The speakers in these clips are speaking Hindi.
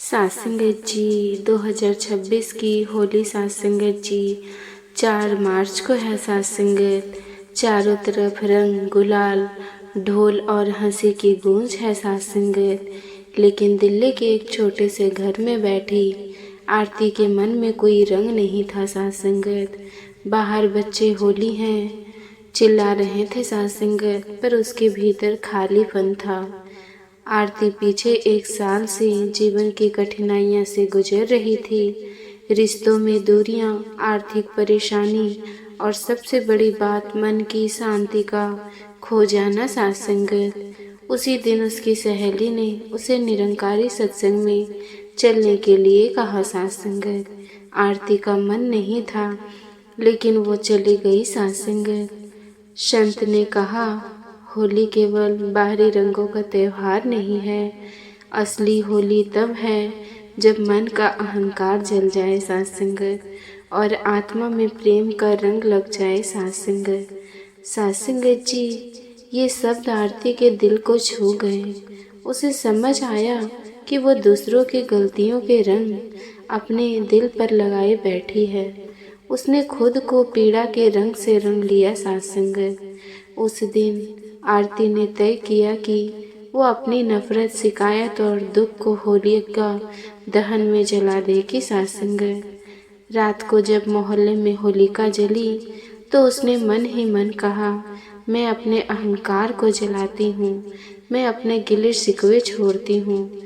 सासंगत जी 2026 की होली सासंगत जी 4 मार्च को है सासंगत। चारों तरफ रंग गुलाल ढोल और हंसी की गूंज है सासंगत। लेकिन दिल्ली के एक छोटे से घर में बैठी आरती के मन में कोई रंग नहीं था सासंगत। बाहर बच्चे होली हैं चिल्ला रहे थे सासंगत, पर उसके भीतर खालीपन था। आरती पीछे 1 साल से जीवन की कठिनाइयां से गुजर रही थी। रिश्तों में दूरियां, आर्थिक परेशानी और सबसे बड़ी बात मन की शांति का खो जाना सासंगत। उसी दिन उसकी सहेली ने उसे निरंकारी सत्संग में चलने के लिए कहा सासंगत। आरती का मन नहीं था, लेकिन वो चली गई सासंगत। संत ने कहा, होली केवल बाहरी रंगों का त्योहार नहीं है। असली होली तब है जब मन का अहंकार जल जाए सासंगत और आत्मा में प्रेम का रंग लग जाए सासंगत। सासंगत जी, ये शब्द आरती के दिल को छू गए। उसे समझ आया कि वो दूसरों की गलतियों के रंग अपने दिल पर लगाए बैठी है। उसने खुद को पीड़ा के रंग से रंग लिया सासंगत। उस दिन आरती ने तय किया कि वो अपनी नफरत, शिकायत और दुख को होली का दहन में जला देगी सासंगत। रात को जब मोहल्ले में होलिका जली तो उसने मन ही मन कहा, मैं अपने अहंकार को जलाती हूँ, मैं अपने गिले शिकवे छोड़ती हूँ,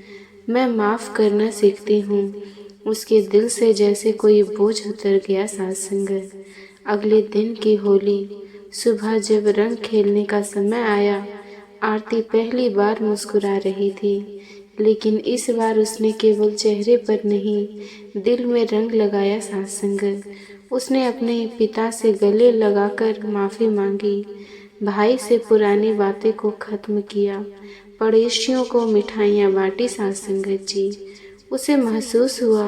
मैं माफ़ करना सीखती हूँ। उसके दिल से जैसे कोई बोझ उतर गया सासंगत। अगले दिन की होली सुबह जब रंग खेलने का समय आया, आरती पहली बार मुस्कुरा रही थी। लेकिन इस बार उसने केवल चेहरे पर नहीं, दिल में रंग लगाया सासंगत। उसने अपने पिता से गले लगाकर माफ़ी मांगी, भाई से पुरानी बातें को ख़त्म किया, पड़ोसियों को मिठाइयाँ बांटी सासंगत जी। उसे महसूस हुआ,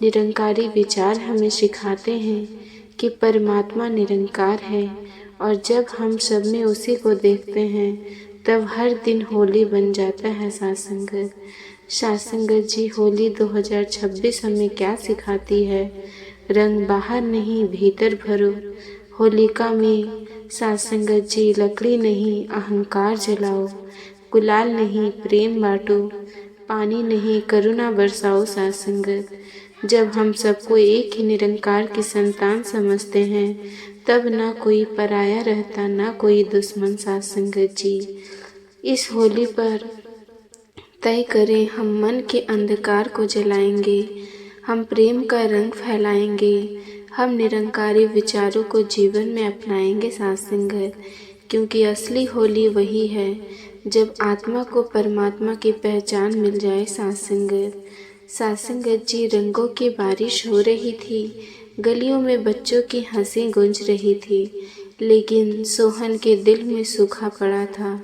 निरंकारी विचार हमें सिखाते हैं कि परमात्मा निरंकार है और जब हम सब में उसी को देखते हैं तब हर दिन होली बन जाता है सासंगत। सासंगत जी, होली 2026 हमें क्या सिखाती है? रंग बाहर नहीं भीतर भरो। होलिका में सासंगत जी लकड़ी नहीं अहंकार जलाओ, गुलाल नहीं प्रेम बांटो, पानी नहीं करुणा बरसाओ सासंगत। जब हम सबको एक ही निरंकार की संतान समझते हैं तब ना कोई पराया रहता, ना कोई दुश्मन सासंगत जी। इस होली पर तय करें, हम मन के अंधकार को जलाएंगे, हम प्रेम का रंग फैलाएंगे, हम निरंकारी विचारों को जीवन में अपनाएंगे सासंगत। क्योंकि असली होली वही है जब आत्मा को परमात्मा की पहचान मिल जाए सासंगत। सासंगत जी, रंगों की बारिश हो रही थी, गलियों में बच्चों की हंसी गूंज रही थी, लेकिन सोहन के दिल में सूखा पड़ा था।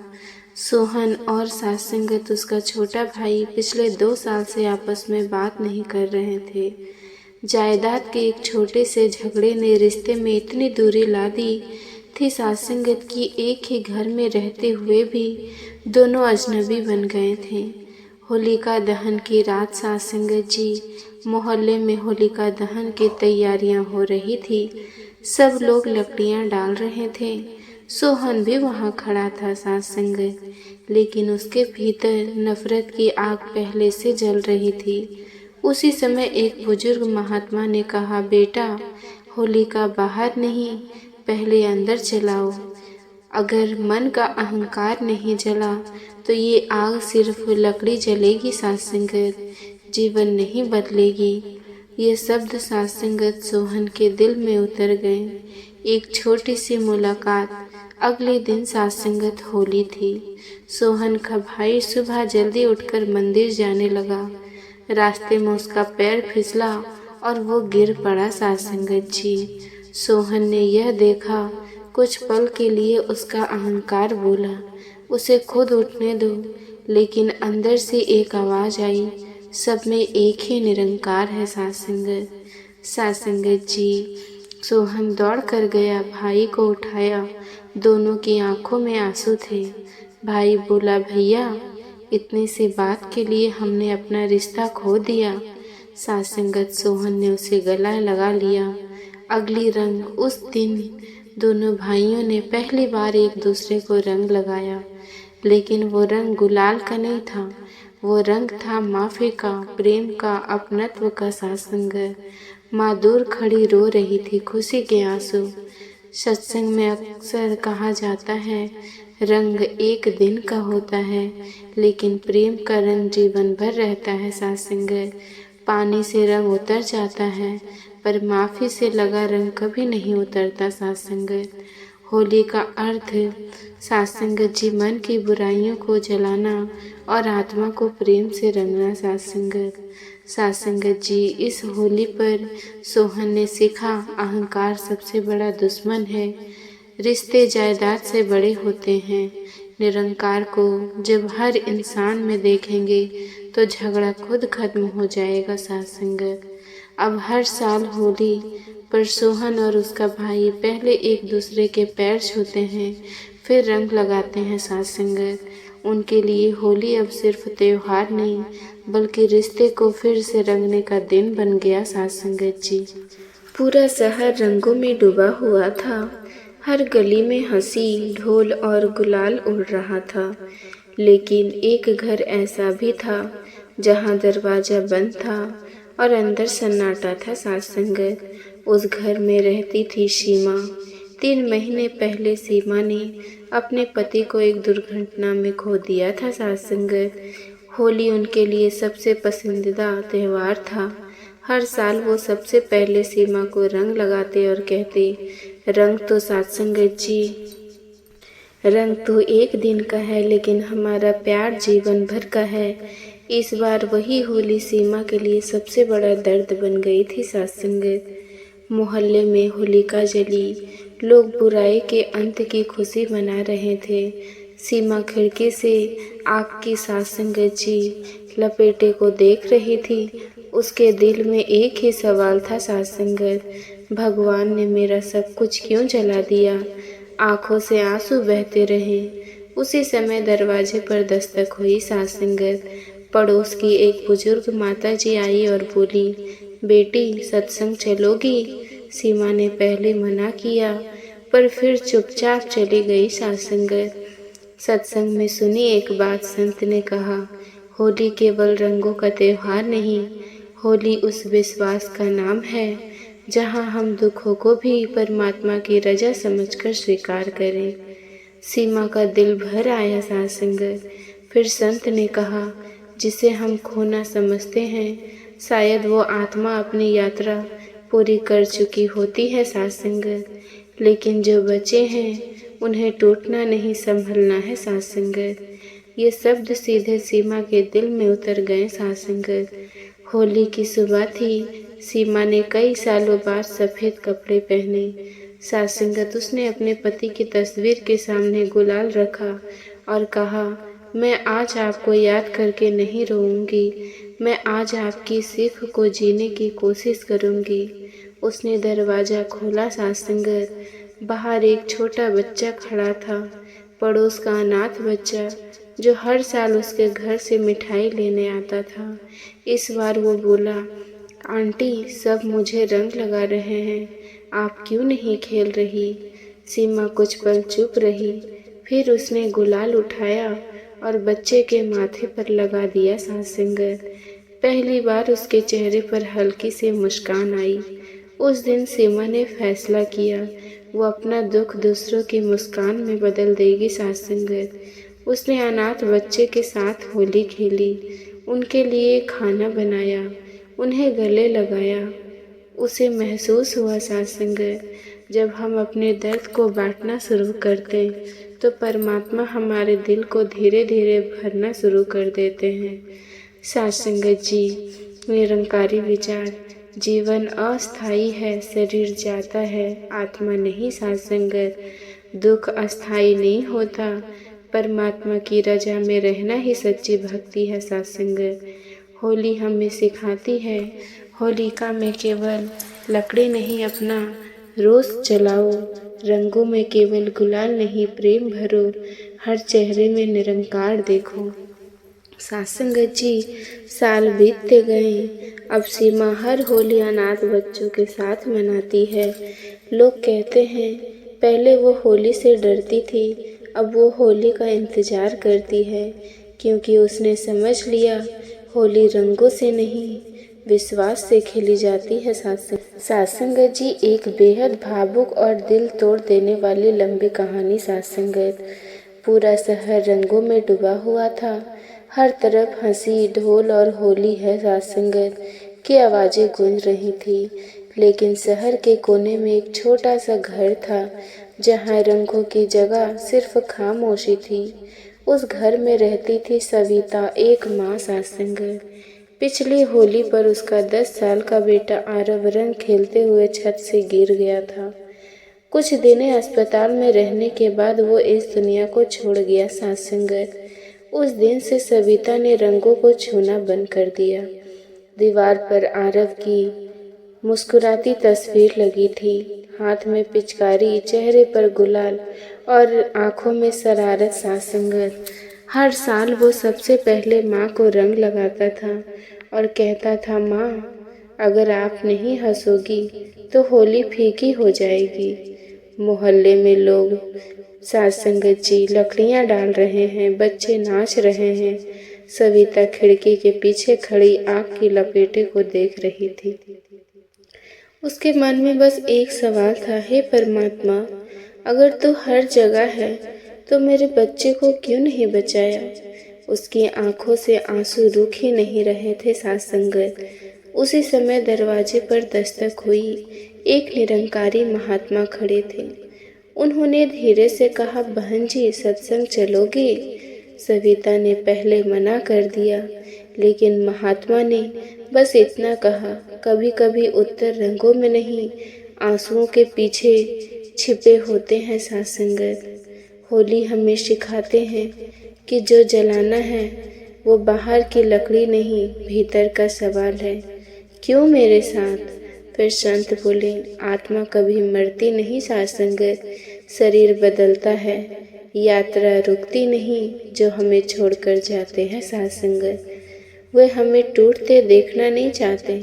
सोहन और सासंगत, उसका छोटा भाई, पिछले 2 साल से आपस में बात नहीं कर रहे थे। जायदाद के एक छोटे से झगड़े ने रिश्ते में इतनी दूरी ला दी थी सासंगत की एक ही घर में रहते हुए भी दोनों अजनबी बन गए थे। होलिका दहन की रात सासंगत जी, मोहल्ले में होलिका दहन की तैयारियां हो रही थी। सब लोग लकड़ियां डाल रहे थे। सोहन भी वहां खड़ा था सासंगत, लेकिन उसके भीतर नफरत की आग पहले से जल रही थी। उसी समय एक बुजुर्ग महात्मा ने कहा, बेटा, होलिका बाहर नहीं, पहले अंदर जलाओ। अगर मन का अहंकार नहीं जला तो ये आग सिर्फ लकड़ी जलेगी सासंगत, जीवन नहीं बदलेगी। ये शब्द सासंगत सोहन के दिल में उतर गए। एक छोटी सी मुलाकात। अगले दिन सासंगत होली थी। सोहन का भाई सुबह जल्दी उठकर मंदिर जाने लगा। रास्ते में उसका पैर फिसला और वो गिर पड़ा सासंगत जी। सोहन ने यह देखा, कुछ पल के लिए उसका अहंकार बोला, उसे खुद उठने दो, लेकिन अंदर से एक आवाज़ आई, सब में एक ही निरंकार है सासंगत। सासंगत जी, सोहन दौड़ कर गया, भाई को उठाया। दोनों की आंखों में आंसू थे। भाई बोला, भैया, इतनी सी बात के लिए हमने अपना रिश्ता खो दिया। साथ संगत सोहन ने उसे गला लगा लिया। अगली रंग उस दिन दोनों भाइयों ने पहली बार एक दूसरे को रंग लगाया, लेकिन वो रंग गुलाल का नहीं था। वो रंग था माफ़ी का, प्रेम का, अपनत्व का। साथ संगत माँ दूर खड़ी रो रही थी, खुशी के आंसू। सत्संग में अक्सर कहा जाता है, रंग एक दिन का होता है, लेकिन प्रेम का रंग जीवन भर रहता है। साथ संगत पानी से रंग उतर जाता है, पर माफ़ी से लगा रंग कभी नहीं उतरता। साथ संगत होली का अर्थ साथ संगत जी मन की बुराइयों को जलाना और आत्मा को प्रेम से रंगना। साथ संगत जी इस होली पर सोहन ने सीखा, अहंकार सबसे बड़ा दुश्मन है। रिश्ते जायदाद से बड़े होते हैं। निरंकार को जब हर इंसान में देखेंगे तो झगड़ा खुद खत्म हो जाएगा। साथ संगत अब हर साल होली पर सोहन और उसका भाई पहले एक दूसरे के पैर छूते हैं, फिर रंग लगाते हैं। साथ संगत उनके लिए होली अब सिर्फ त्योहार नहीं, बल्कि रिश्ते को फिर से रंगने का दिन बन गया। साथ संगत जी पूरा शहर रंगों में डूबा हुआ था। हर गली में हंसी, ढोल और गुलाल उड़ रहा था। लेकिन एक घर ऐसा भी था जहां दरवाजा बंद था और अंदर सन्नाटा था। साथ संगत उस घर में रहती थी सीमा। 3 महीने पहले सीमा ने अपने पति को एक दुर्घटना में खो दिया था। साथ संगत होली उनके लिए सबसे पसंदीदा त्यौहार था। हर साल वो सबसे पहले सीमा को रंग लगाते और कहते, रंग तो साथ संगत जी, रंग तो एक दिन का है, लेकिन हमारा प्यार जीवन भर का है। इस बार वही होली सीमा के लिए सबसे बड़ा दर्द बन गई थी। साथ संगत मोहल्ले में होलिका जली, लोग बुराई के अंत की खुशी मना रहे थे। सीमा खिड़की से आग की साथ संगत जी लपेटे को देख रही थी। उसके दिल में एक ही सवाल था, साथ संगत, भगवान ने मेरा सब कुछ क्यों जला दिया। आंखों से आंसू बहते रहे। उसी समय दरवाजे पर दस्तक हुई। साथ संगत पड़ोस की एक बुजुर्ग माता जी आई और बोली, बेटी सत्संग चलोगी? सीमा ने पहले मना किया, पर फिर चुपचाप चली गई। साथ संगत सत्संग में सुनी एक बात, संत ने कहा, होली केवल रंगों का त्योहार नहीं, होली उस विश्वास का नाम है जहां हम दुखों को भी परमात्मा की रजा समझकर स्वीकार करें। सीमा का दिल भर आया। साथ संगत फिर संत ने कहा, जिसे हम खोना समझते हैं, शायद वो आत्मा अपनी यात्रा पूरी कर चुकी होती है। साथ संगत लेकिन जो बचे हैं उन्हें टूटना नहीं, संभलना है। साथ संगत ये शब्द सीधे सीमा के दिल में उतर गए। साथ संगत होली की सुबह थी। सीमा ने कई सालों बाद सफ़ेद कपड़े पहने। साथ संगत उसने अपने पति की तस्वीर के सामने गुलाल रखा और कहा, मैं आज आपको याद करके नहीं रोऊंगी, मैं आज आपकी सीख को जीने की कोशिश करूंगी। उसने दरवाज़ा खोला। साथ संगत बाहर एक छोटा बच्चा खड़ा था, पड़ोस का अनाथ बच्चा जो हर साल उसके घर से मिठाई लेने आता था। इस बार वो बोला, आंटी सब मुझे रंग लगा रहे हैं, आप क्यों नहीं खेल रही? सीमा कुछ पल चुप रही, फिर उसने गुलाल उठाया और बच्चे के माथे पर लगा दिया। साथ संगत पहली बार उसके चेहरे पर हल्की सी मुस्कान आई। उस दिन सीमा ने फैसला किया, वो अपना दुख दूसरों की मुस्कान में बदल देगी। साथ संगत उसने अनाथ बच्चे के साथ होली खेली, उनके लिए खाना बनाया, उन्हें गले लगाया। उसे महसूस हुआ, साथ संगत, जब हम अपने दर्द को बांटना शुरू करते तो परमात्मा हमारे दिल को धीरे धीरे भरना शुरू कर देते हैं। साथ संगत जी निरंकारी विचार, जीवन अस्थाई है, शरीर जाता है, आत्मा नहीं। साथ संगत दुख अस्थाई नहीं होता, परमात्मा की रजा में रहना ही सच्ची भक्ति है। साथ संगत होली हमें सिखाती है, होलिका में केवल लकड़ी नहीं, अपना रोष जलाओ, रंगों में केवल गुलाल नहीं, प्रेम भरो, हर चेहरे में निरंकार देखो। सासंगत जी, साल बीतते गए। अब सीमा हर होली अनाथ बच्चों के साथ मनाती है। लोग कहते हैं पहले वो होली से डरती थी, अब वो होली का इंतज़ार करती है, क्योंकि उसने समझ लिया होली रंगों से नहीं विश्वास से खेली जाती है। सासंगत जी, एक बेहद भावुक और दिल तोड़ देने वाली लंबी कहानी। सासंगत, पूरा शहर रंगों में डूबा हुआ था। हर तरफ हंसी, ढोल और होली है सासंगत की आवाज़ें गूंज रही थी। लेकिन शहर के कोने में एक छोटा सा घर था, जहाँ रंगों की जगह सिर्फ खामोशी थी। उस घर में रहती थी सविता, एक माँ। सासंगत, पिछली होली पर उसका 10 साल का बेटा आरव रंग खेलते हुए छत से गिर गया था। कुछ दिन अस्पताल में रहने के बाद वो इस दुनिया को छोड़ गया। सासंगत, उस दिन से सविता ने रंगों को छूना बंद कर दिया। दीवार पर आरव की मुस्कुराती तस्वीर लगी थी, हाथ में पिचकारी, चेहरे पर गुलाल और आंखों में शरारत। सासंगत, हर साल वो सबसे पहले माँ को रंग लगाता था और कहता था, माँ, अगर आप नहीं हंसोगी तो होली फीकी हो जाएगी। मोहल्ले में लोग, सासंगत जी, लकड़ियाँ डाल रहे हैं, बच्चे नाच रहे हैं। सविता खिड़की के पीछे खड़ी आग की लपेटे को देख रही थी। उसके मन में बस एक सवाल था, हे परमात्मा, अगर तू हर जगह है तो मेरे बच्चे को क्यों नहीं बचाया। उसकी आंखों से आंसू रुक ही नहीं रहे थे। सासंगत, उसी समय दरवाजे पर दस्तक हुई। एक निरंकारी महात्मा खड़े थे। उन्होंने धीरे से कहा, बहन जी, सत्संग चलोगे। सविता ने पहले मना कर दिया, लेकिन महात्मा ने बस इतना कहा, कभी कभी उत्तर रंगों में नहीं, आंसुओं के पीछे छिपे होते हैं। सासंगत, होली हमें सिखाते हैं कि जो जलाना है वो बाहर की लकड़ी नहीं, भीतर का सवाल है। क्यों मेरे साथ? फिर संत बोले, आत्मा कभी मरती नहीं सासंगत, शरीर बदलता है, यात्रा रुकती नहीं जो हमें छोड़कर जाते हैं। सासंगत, वे हमें टूटते देखना नहीं चाहते।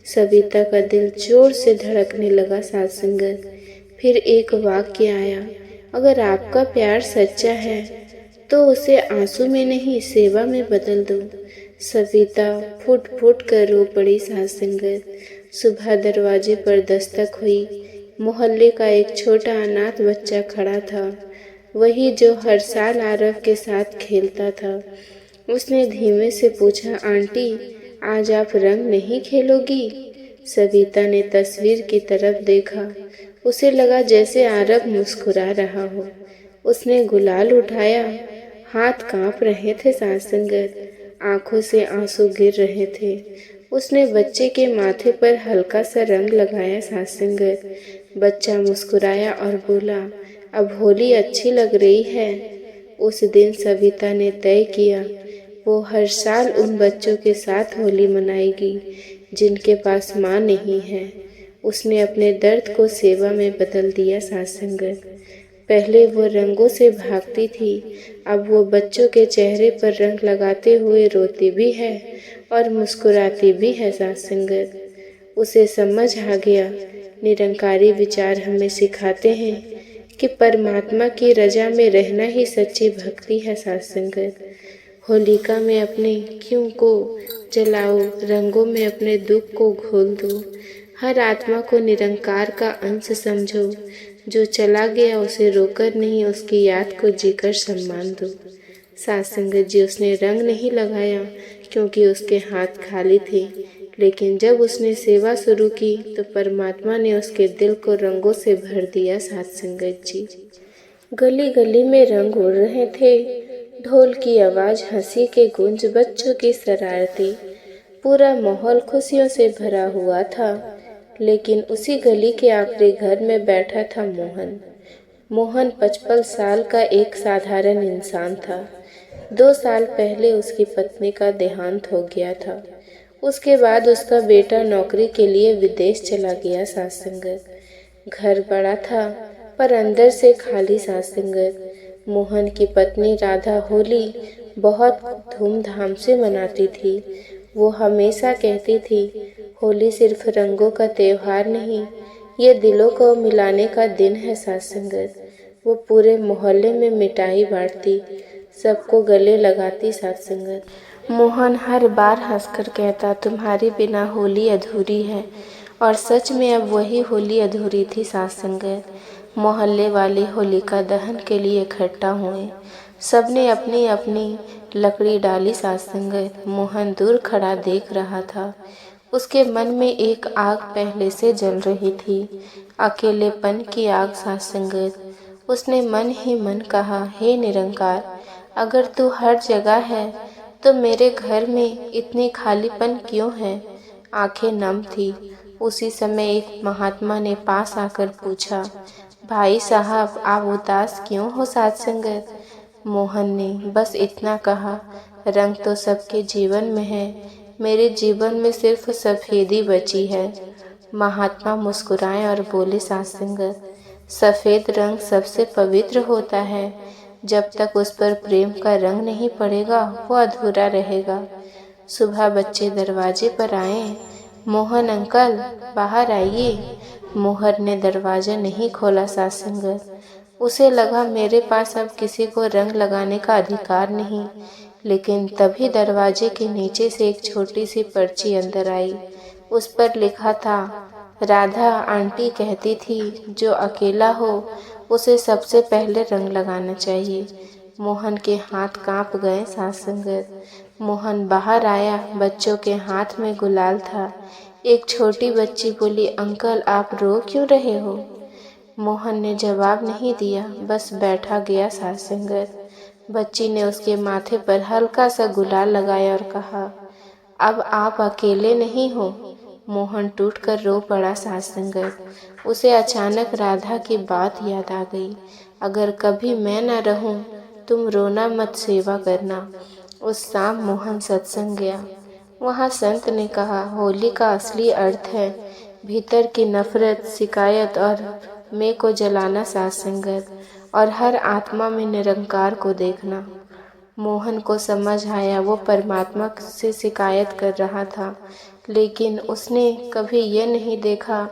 सविता का दिल जोर से धड़कने लगा। सासंगत, फिर एक वाक्य आया, अगर आपका प्यार सच्चा है तो उसे आंसू में नहीं, सेवा में बदल दो। सविता फुट फुट कर रो पड़ी। सासंगत, सुबह दरवाजे पर दस्तक हुई। मोहल्ले का एक छोटा अनाथ बच्चा खड़ा था, वही जो हर साल आरव के साथ खेलता था। उसने धीमे से पूछा, आंटी, आज आप रंग नहीं खेलोगी? सविता ने तस्वीर की तरफ देखा। उसे लगा जैसे आरव मुस्कुरा रहा हो। उसने गुलाल उठाया, हाथ कांप रहे थे। सासंगत, आंखों से आंसू गिर रहे थे। उसने बच्चे के माथे पर हल्का सा रंग लगाया। सासंगत, बच्चा मुस्कुराया और बोला, अब होली अच्छी लग रही है। उस दिन सविता ने तय किया, वो हर साल उन बच्चों के साथ होली मनाएगी जिनके पास माँ नहीं है। उसने अपने दर्द को सेवा में बदल दिया। सासंगत, पहले वो रंगों से भागती थी, अब वो बच्चों के चेहरे पर रंग लगाते हुए रोती भी है और मुस्कुराती भी है। सासंगत, उसे समझ आ गया, निरंकारी विचार हमें सिखाते हैं कि परमात्मा की रजा में रहना ही सच्ची भक्ति है। सासंगत, होलिका में अपने क्यों को जलाओ, रंगों में अपने दुख को घोल दो। हर आत्मा को निरंकार का अंश समझो। जो चला गया उसे रोकर नहीं, उसकी याद को जीकर सम्मान दो। सासंगत जी, उसने रंग नहीं लगाया क्योंकि उसके हाथ खाली थे, लेकिन जब उसने सेवा शुरू की तो परमात्मा ने उसके दिल को रंगों से भर दिया। सासंगत जी, गली गली में रंग उड़ रहे थे, ढोल की आवाज़, हंसी के गूंज, बच्चों की शरारतें, पूरा माहौल खुशियों से भरा हुआ था। लेकिन उसी गली के आखिरी घर में बैठा था मोहन। मोहन 55 साल का एक साधारण इंसान था। 2 साल पहले उसकी पत्नी का देहांत हो गया था। उसके बाद उसका बेटा नौकरी के लिए विदेश चला गया। सासंगत, घर बड़ा था पर अंदर से खाली। सासंगत, मोहन की पत्नी राधा होली बहुत धूमधाम से मनाती थी। वो हमेशा कहती थी, होली सिर्फ रंगों का त्योहार नहीं, ये दिलों को मिलाने का दिन है साथ संगत। वो पूरे मोहल्ले में मिठाई बांटती, सबको गले लगाती साथ संगत। मोहन हर बार हंसकर कहता, तुम्हारे बिना होली अधूरी है। और सच में अब वही होली अधूरी थी साथ संगत। मोहल्ले वाले होलिका दहन के लिए इकट्ठा हुए। सबने अपनी अपनी लकड़ी डाली साथ संगत। मोहन दूर खड़ा देख रहा था। उसके मन में एक आग पहले से जल रही थी, अकेलेपन की आग साथ संगत। उसने मन ही मन कहा, हे निरंकार, अगर तू हर जगह है तो मेरे घर में इतनी खालीपन क्यों है। आंखें नम थी। उसी समय एक महात्मा ने पास आकर पूछा, भाई साहब, आप उदास क्यों हो साथ संगत। मोहन ने बस इतना कहा, रंग तो सबके जीवन में है, मेरे जीवन में सिर्फ सफेदी बची है। महात्मा मुस्कुराए और बोले, साथ संगत, सफेद रंग सबसे पवित्र होता है। जब तक उस पर प्रेम का रंग नहीं पड़ेगा वो अधूरा रहेगा। सुबह बच्चे दरवाजे पर आए। मोहन अंकल, बाहर आइए। मोहन ने दरवाजा नहीं खोला साथ संगत। उसे लगा मेरे पास अब किसी को रंग लगाने का अधिकार नहीं। लेकिन तभी दरवाजे के नीचे से एक छोटी सी पर्ची अंदर आई। उस पर लिखा था, राधा आंटी कहती थी, जो अकेला हो उसे सबसे पहले रंग लगाना चाहिए। मोहन के हाथ कांप गए साथ संगत। मोहन बाहर आया। बच्चों के हाथ में गुलाल था। एक छोटी बच्ची बोली, अंकल, आप रो क्यों रहे हो। मोहन ने जवाब नहीं दिया, बस बैठा गया साथ संगत। बच्ची ने उसके माथे पर हल्का सा गुलाल लगाया और कहा, अब आप अकेले नहीं हो। मोहन टूटकर रो पड़ा साथ संगत। उसे अचानक राधा की बात याद आ गई, अगर कभी मैं न रहूं तुम रोना मत, सेवा करना। उस शाम मोहन सत्संग गया। वहाँ संत ने कहा, होली का असली अर्थ है भीतर की नफरत, शिकायत और मैं को जलाना साथ संगत, और हर आत्मा में निरंकार को देखना। मोहन को समझ आया, वो परमात्मा से शिकायत कर रहा था, लेकिन उसने कभी ये नहीं देखा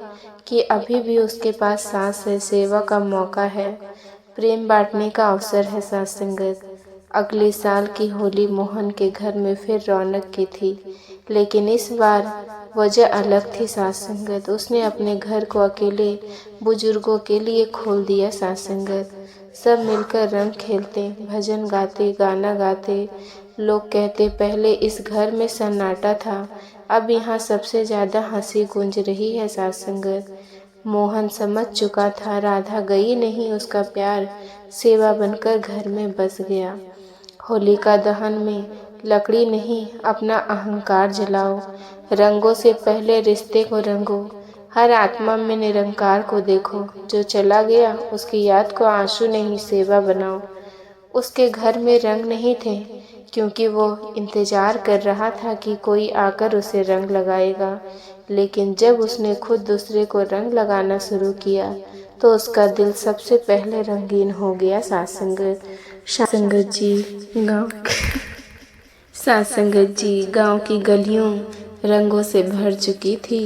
कि अभी भी उसके पास सांस है, सेवा का मौका है, प्रेम बांटने का अवसर है साथ संगत। अगले साल की होली मोहन के घर में फिर रौनक की थी, लेकिन इस बार वजह अलग थी साथ संगत। उसने अपने घर को अकेले बुजुर्गों के लिए खोल दिया साथ संगत। सब मिलकर रंग खेलते, भजन गाते, गाना गाते। लोग कहते, पहले इस घर में सन्नाटा था, अब यहाँ सबसे ज्यादा हंसी गूंज रही है साथ संगत। मोहन समझ चुका था, राधा गई नहीं, उसका प्यार सेवा बनकर घर में बस गया। होलिका दहन में लकड़ी नहीं, अपना अहंकार जलाओ। रंगों से पहले रिश्ते को रंगो। हर आत्मा में निरंकार को देखो। जो चला गया उसकी याद को आंसू नहीं, सेवा बनाओ। उसके घर में रंग नहीं थे, क्योंकि वो इंतजार कर रहा था कि कोई आकर उसे रंग लगाएगा। लेकिन जब उसने खुद दूसरे को रंग लगाना शुरू किया तो उसका दिल सबसे पहले रंगीन हो गया साथ संगत। संगत जी गांव की गलियों रंगों से भर चुकी थी।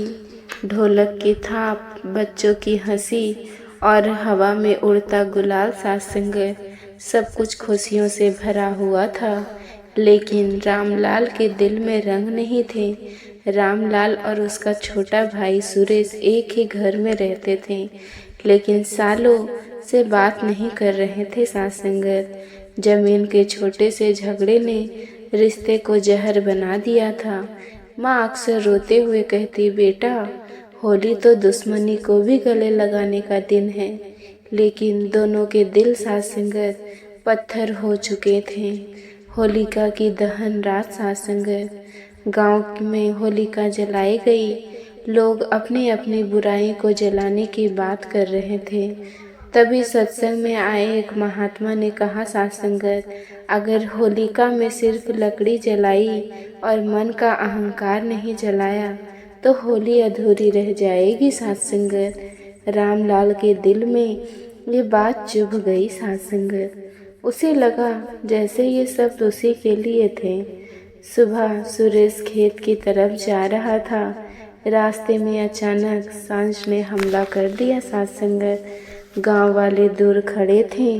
ढोलक की थाप, बच्चों की हंसी और हवा में उड़ता गुलाल साथ संगत, सब कुछ खुशियों से भरा हुआ था। लेकिन रामलाल के दिल में रंग नहीं थे। रामलाल और उसका छोटा भाई सुरेश एक ही घर में रहते थे, लेकिन सालों से बात नहीं कर रहे थे साथ संगत। जमीन के छोटे से झगड़े ने रिश्ते को जहर बना दिया था। माँ अक्सर रोते हुए कहती, बेटा, होली तो दुश्मनी को भी गले लगाने का दिन है। लेकिन दोनों के दिल साथ संगत पत्थर हो चुके थे। होलिका की दहन रात साथ संगत, गांव में होलिका जलाई गई। लोग अपनी अपनी बुराई को जलाने की बात कर रहे थे। तभी सत्संग में आए एक महात्मा ने कहा, साथ संगत, अगर होलिका में सिर्फ लकड़ी जलाई और मन का अहंकार नहीं जलाया तो होली अधूरी रह जाएगी साथ संगत। रामलाल के दिल में ये बात चुभ गई साथ संगत। उसे लगा जैसे ये सब उसी के लिए थे। सुबह सुरेश खेत की तरफ जा रहा था। रास्ते में अचानक सांझ ने हमला कर दिया। साथ संगत गांव वाले दूर खड़े थे,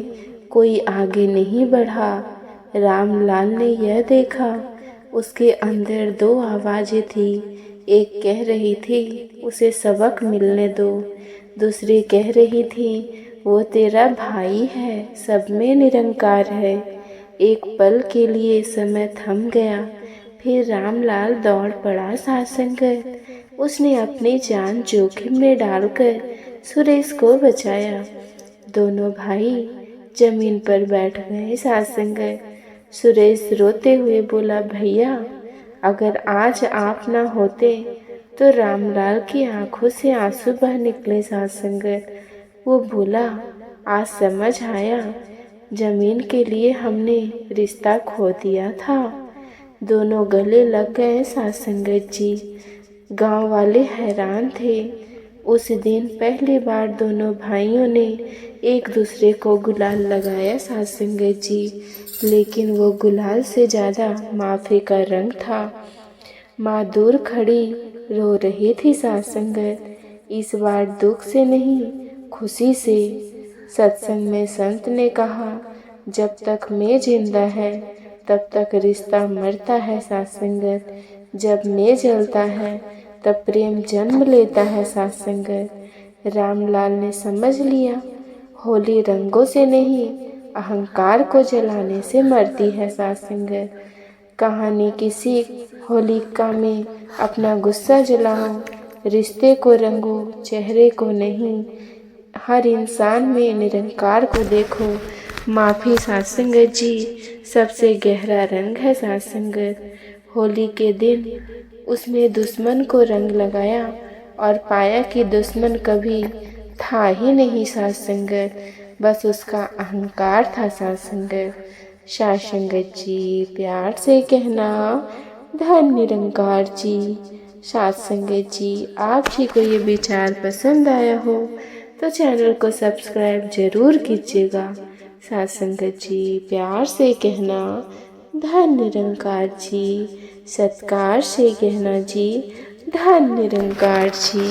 कोई आगे नहीं बढ़ा। रामलाल ने यह देखा, उसके अंदर दो आवाज़ें थी। एक कह रही थी उसे सबक मिलने दो, दूसरी कह रही थी वो तेरा भाई है, सब में निरंकार है। एक पल के लिए समय थम गया, फिर रामलाल दौड़ पड़ा। साथ संगत उसने अपनी जान जोखिम में डालकर सुरेश को बचाया। दोनों भाई जमीन पर बैठ गए। साथ संगत सुरेश रोते हुए बोला, भैया अगर आज आप ना होते तो रामलाल की आंखों से आंसू बह निकले। साथ संगत वो बोला, आज समझ आया, जमीन के लिए हमने रिश्ता खो दिया था। दोनों गले लग गए। साथ संगत जी, गांव वाले हैरान थे। उस दिन पहली बार दोनों भाइयों ने एक दूसरे को गुलाल लगाया। साथ संगत जी, लेकिन वो गुलाल से ज़्यादा माफ़ी का रंग था। माँ दूर खड़ी रो रही थी। साथ संगत इस बार दुख से नहीं, खुशी से। सत्संग में संत ने कहा, जब तक मैं जिंदा है तब तक रिश्ता मरता है। साथ संगत जब मैं जलता है तब प्रेम जन्म लेता है। साथ संगत रामलाल ने समझ लिया, होली रंगों से नहीं, अहंकार को जलाने से मरती है। साथ संगत कहानी की सीख, होलिका में अपना गुस्सा जलाओ, रिश्ते को रंगो, चेहरे को नहीं। हर इंसान में निरंकार को देखो। माफ़ी साथ संगत जी सबसे गहरा रंग है। साथ संगत होली के दिन उसने दुश्मन को रंग लगाया और पाया कि दुश्मन कभी था ही नहीं। साथ संगत बस उसका अहंकार था। साथ संगत जी प्यार से कहना, धन निरंकार जी। साथ संगत जी, आप जी को ये विचार पसंद आया हो तो चैनल को सब्सक्राइब जरूर कीजिएगा। साथ संगत जी प्यार से कहना, धन निरंकार जी। सत्कार से कहना जी, धन निरंकार जी।